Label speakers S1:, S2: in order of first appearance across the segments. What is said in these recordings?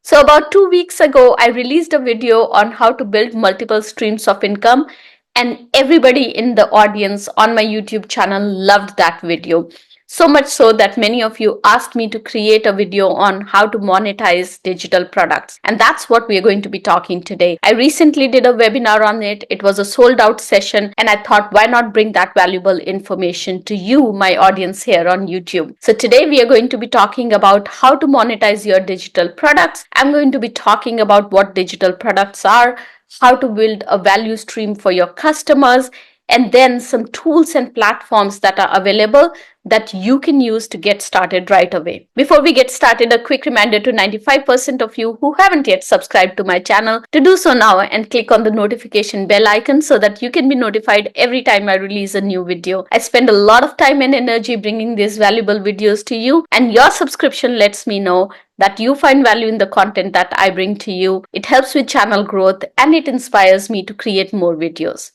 S1: So about 2 weeks ago, I released a video on how to build multiple streams of income, and everybody in the audience on my YouTube channel loved that video. So much so that many of you asked me to create a video on how to monetize digital products. And that's what we are going to be talking today. I recently did a webinar on it. It was a sold out session, and I thought, why not bring that valuable information to you, my audience here on YouTube? So today we are going to be talking about how to monetize your digital products. I'm going to be talking about what digital products are, how to build a value stream for your customers, and then some tools and platforms that are available that you can use to get started right away. Before we get started, a quick reminder to 95% of you who haven't yet subscribed to my channel to do so now and click on the notification bell icon so that you can be notified every time I release a new video. I spend a lot of time and energy bringing these valuable videos to you, and your subscription lets me know that you find value in the content that I bring to you. It helps with channel growth and it inspires me to create more videos.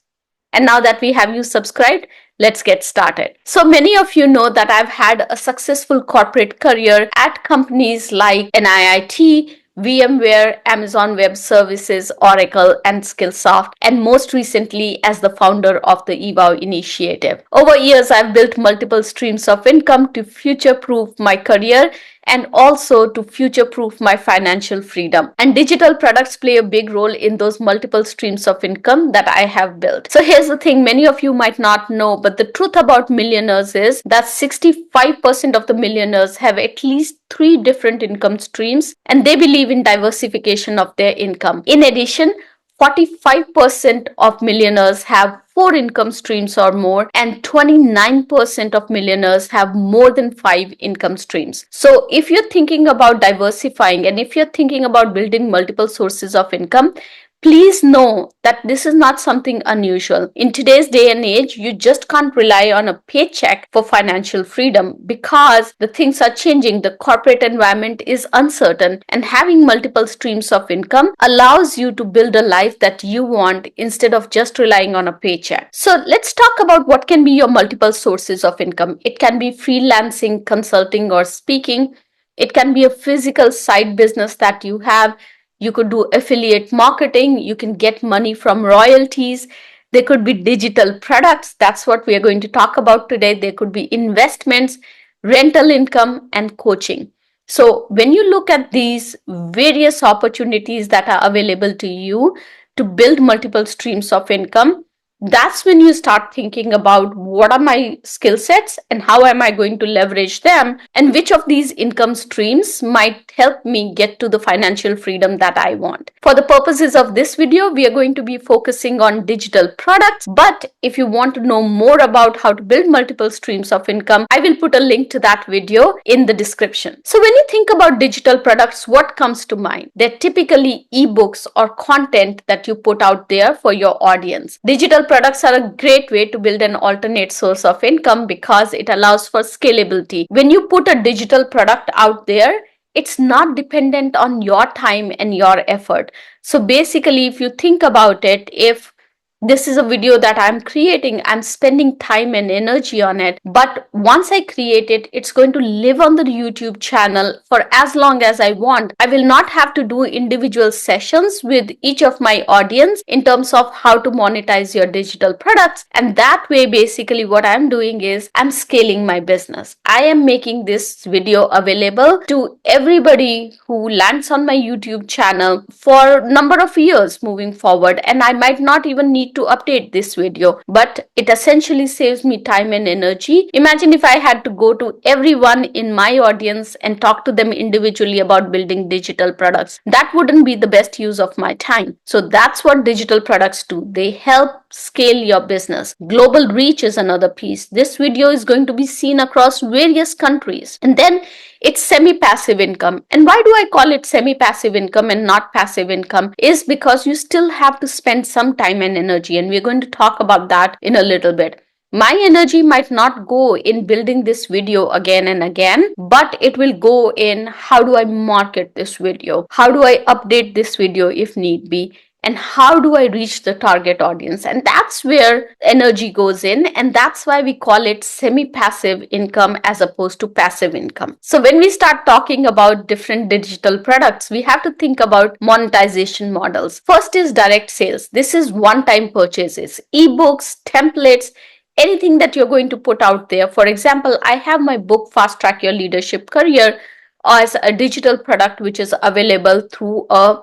S1: And now that we have you subscribed, let's get started. So many of you know that I've had a successful corporate career at companies like NIIT, VMware, Amazon Web Services, Oracle, and Skillsoft, and most recently as the founder of the eVow initiative. Over years, I've built multiple streams of income to future-proof my career and also to future-proof my financial freedom. And digital products play a big role in those multiple streams of income that I have built. So here's the thing, many of you might not know, but the truth about millionaires is that 65% of the millionaires have at least 3 different income streams, and they believe in diversification of their income. In addition, 45% of millionaires have 4 income streams or more, and 29% of millionaires have more than 5 income streams. So if you're thinking about diversifying and if you're thinking about building multiple sources of income, please know that this is not something unusual. In today's day and age, you just can't rely on a paycheck for financial freedom because the things are changing. The corporate environment is uncertain, and having multiple streams of income allows you to build a life that you want instead of just relying on a paycheck. So let's talk about what can be your multiple sources of income. It can be freelancing, consulting, or speaking. It can be a physical side business that you have. You could do affiliate marketing. You can get money from royalties. There could be digital products. That's what we are going to talk about today. There could be investments, rental income, and coaching. So when you look at these various opportunities that are available to you to build multiple streams of income, that's when you start thinking about what are my skill sets and how am I going to leverage them, and which of these income streams might help me get to the financial freedom that I want. For the purposes of this video, we are going to be focusing on digital products, but if you want to know more about how to build multiple streams of income, I will put a link to that video in the description. So when you think about digital products, what comes to mind? They're typically ebooks or content that you put out there for your audience. Digital products are a great way to build an alternate source of income because it allows for scalability. When you put a digital product out there, it's not dependent on your time and your effort. So basically, if you think about it, if this is a video that I'm creating, I'm spending time and energy on it. But once I create it, it's going to live on the YouTube channel for as long as I want. I will not have to do individual sessions with each of my audience in terms of how to monetize your digital products. And that way, basically what I'm doing is I'm scaling my business. I am making this video available to everybody who lands on my YouTube channel for a number of years moving forward. And I might not even need to update this video, but it essentially saves me time and energy. Imagine if I had to go to everyone in my audience and talk to them individually about building digital products. That wouldn't be the best use of my time. So that's what digital products do. They help scale your business. Global reach is another piece. This video is going to be seen across various countries. And then it's semi-passive income. And why do I call it semi-passive income and not passive income? Is because you still have to spend some time and energy, and we're going to talk about that in a little bit. My energy might not go in building this video again and again, but it will go in how do I market this video? How do I update this video if need be? and how do I reach the target audience? And that's where energy goes in. And that's why we call it semi passive income as opposed to passive income. So when we start talking about different digital products, we have to think about monetization models. First is direct sales. This is one time purchases, ebooks, templates, anything that you're going to put out there. For example, I have my book Fast Track Your Leadership Career as a digital product which is available through a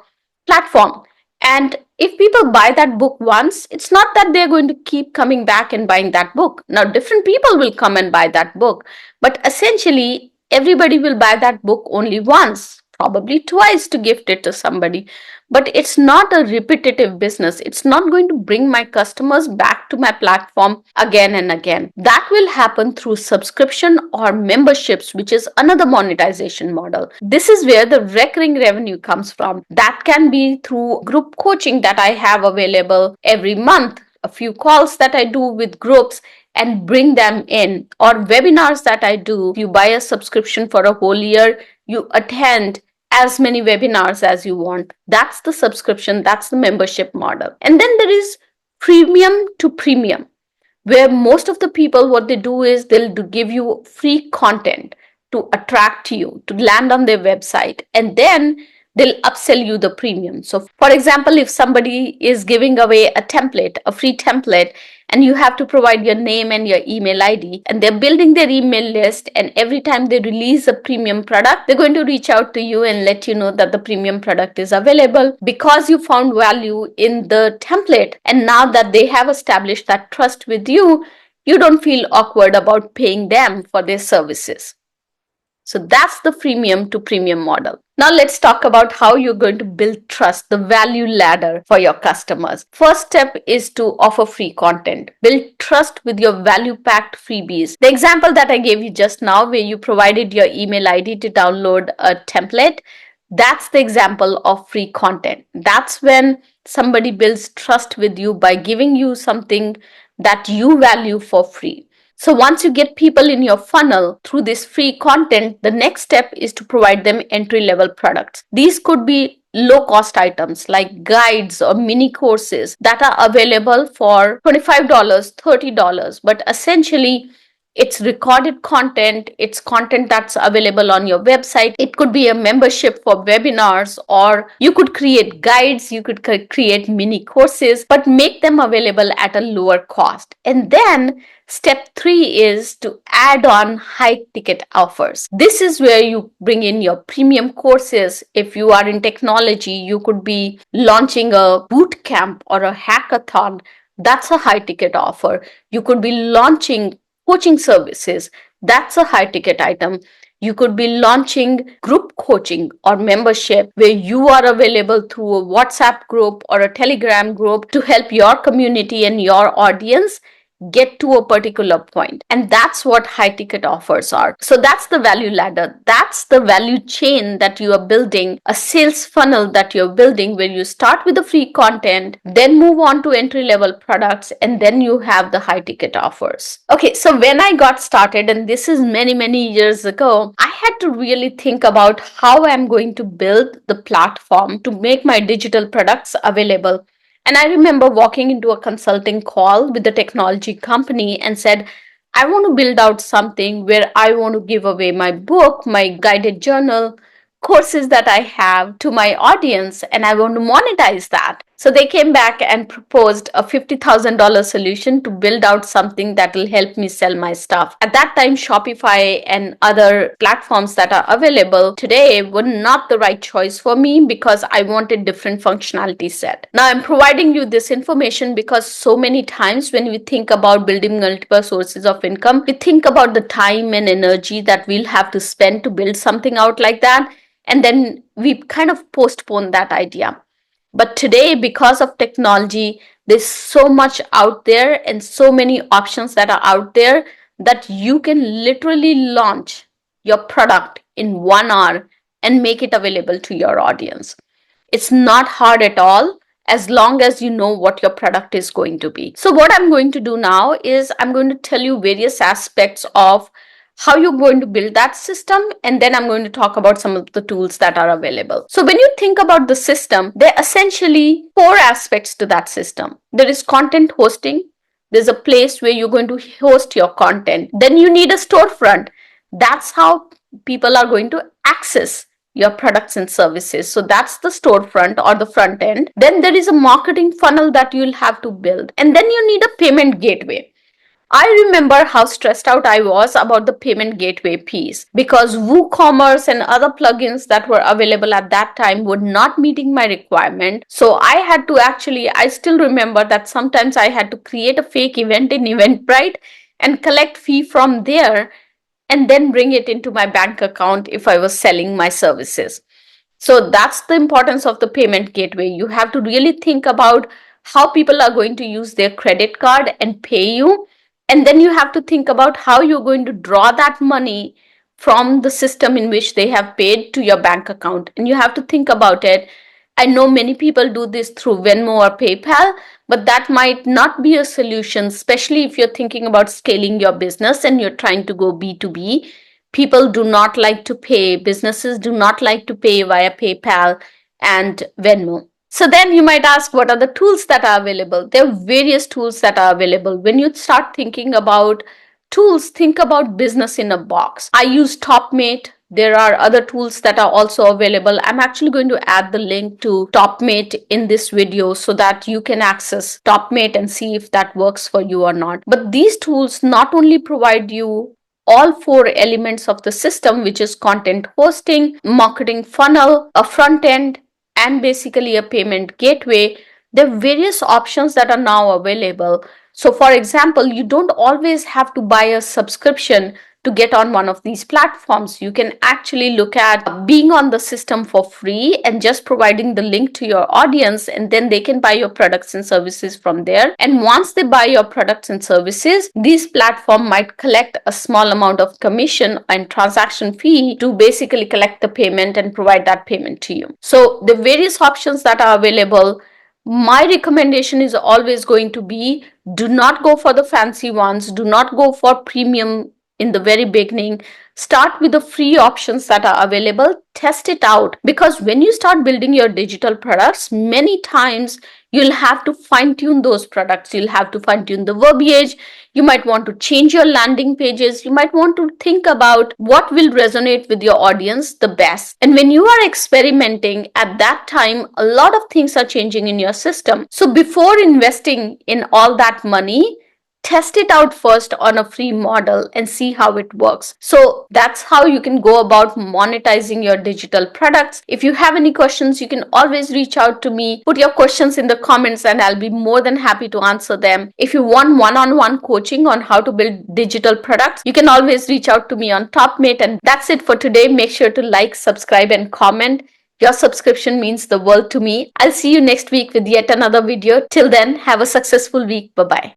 S1: platform. And if people buy that book once, it's not that they're going to keep coming back and buying that book. Now, different people will come and buy that book, but essentially, everybody will buy that book only once, probably twice to gift it to somebody. But it's not a repetitive business. It's not going to bring my customers back to my platform again and again. That will happen through subscription or memberships, which is another monetization model. This is where the recurring revenue comes from. That can be through group coaching that I have available every month, a few calls that I do with groups and bring them in, or webinars that I do. If you buy a subscription for a whole year, you attend as many webinars as you want. That's the subscription, that's the membership model. And then there is premium to premium, where most of the people, what they do is they'll give you free content to attract you to land on their website, and then they'll upsell you the premium. So for example, if somebody is giving away a template, a free template, and you have to provide your name and your email ID, and they're building their email list, and every time they release a premium product, they're going to reach out to you and let you know that the premium product is available because you found value in the template. And now that they have established that trust with you, you don't feel awkward about paying them for their services. So that's the freemium to premium model. Now let's talk about how you're going to build trust, the value ladder for your customers. First step is to offer free content. Build trust with your value packed freebies. The example that I gave you just now, where you provided your email ID to download a template, that's the example of free content. That's when somebody builds trust with you by giving you something that you value for free. So once you get people in your funnel through this free content, the next step is to provide them entry level products. These could be low cost items like guides or mini courses that are available for $25, $30, but essentially it's recorded content, it's content that's available on your website. It could be a membership for webinars, or you could create guides, you could create mini courses, but make them available at a lower cost. And then step 3 is to add on high ticket offers. This is where you bring in your premium courses. If you are in technology, you could be launching a boot camp or a hackathon. That's a high ticket offer. You could be launching coaching services. That's a high ticket item. You could be launching group coaching or membership where you are available through a WhatsApp group or a Telegram group to help your community and your audience get to a particular point. And that's what high ticket offers are. So that's the value ladder. That's the value chain that you are building, a sales funnel that you're building, where you start with the free content, then move on to entry level products, and then you have the high ticket offers. Okay, so when I got started, and this is many, many years ago, I had to really think about how I'm going to build the platform to make my digital products available. And I remember walking into a consulting call with the technology company and said, I want to build out something where I want to give away my book, my guided journal, courses that I have to my audience, and I want to monetize that. So they came back and proposed a $50,000 solution to build out something that will help me sell my stuff. At that time, Shopify and other platforms that are available today were not the right choice for me because I wanted different functionality set. Now I'm providing you this information because so many times when we think about building multiple sources of income, we think about the time and energy that we'll have to spend to build something out like that. And then we kind of postpone that idea. But today, because of technology, there's so much out there and so many options that are out there that you can literally launch your product in 1 hour and make it available to your audience. It's not hard at all as long as you know what your product is going to be. So what I'm going to do now is I'm going to tell you various aspects of how you're going to build that system, and then I'm going to talk about some of the tools that are available. So when you think about the system, there are essentially four aspects to that system. There is content hosting. There's a place where you're going to host your content. Then you need a storefront. That's how people are going to access your products and services. So that's the storefront or the front end. Then there is a marketing funnel that you'll have to build. And then you need a payment gateway. I remember how stressed out I was about the payment gateway piece because WooCommerce and other plugins that were available at that time were not meeting my requirement. So I still remember that sometimes I had to create a fake event in Eventbrite and collect fee from there and then bring it into my bank account if I was selling my services. So that's the importance of the payment gateway. You have to really think about how people are going to use their credit card and pay you. And then you have to think about how you're going to draw that money from the system in which they have paid to your bank account. And you have to think about it. I know many people do this through Venmo or PayPal, but that might not be a solution, especially if you're thinking about scaling your business and you're trying to go B2B. People do not like to pay, businesses do not like to pay via PayPal and Venmo. So then you might ask, what are the tools that are available? There are various tools that are available. When you start thinking about tools, think about business in a box. I use TOPMATE. There are other tools that are also available. I'm actually going to add the link to TOPMATE in this video so that you can access TOPMATE and see if that works for you or not. But these tools not only provide you all four elements of the system, which is content hosting, marketing funnel, a front end, and basically a payment gateway. There are various options that are now available. So, for example, you don't always have to buy a subscription to get on one of these platforms. You can actually look at being on the system for free and just providing the link to your audience, and then they can buy your products and services from there. And once they buy your products and services, these platform might collect a small amount of commission and transaction fee to basically collect the payment and provide that payment to you. So the various options that are available, my recommendation is always going to be, do not go for the fancy ones, do not go for premium in the very beginning. Start with the free options that are available, test it out, because when you start building your digital products, many times you'll have to fine tune those products. You'll have to fine tune the verbiage. You might want to change your landing pages. You might want to think about what will resonate with your audience the best. And when you are experimenting at that time, a lot of things are changing in your system. So before investing in all that money, test it out first on a free model and see how it works. So that's how you can go about monetizing your digital products. If you have any questions, you can always reach out to me. Put your questions in the comments and I'll be more than happy to answer them. If you want one-on-one coaching on how to build digital products, you can always reach out to me on TopMate. And that's it for today. Make sure to like, subscribe, and comment. Your subscription means the world to me. I'll see you next week with yet another video. Till then, have a successful week. Bye-bye.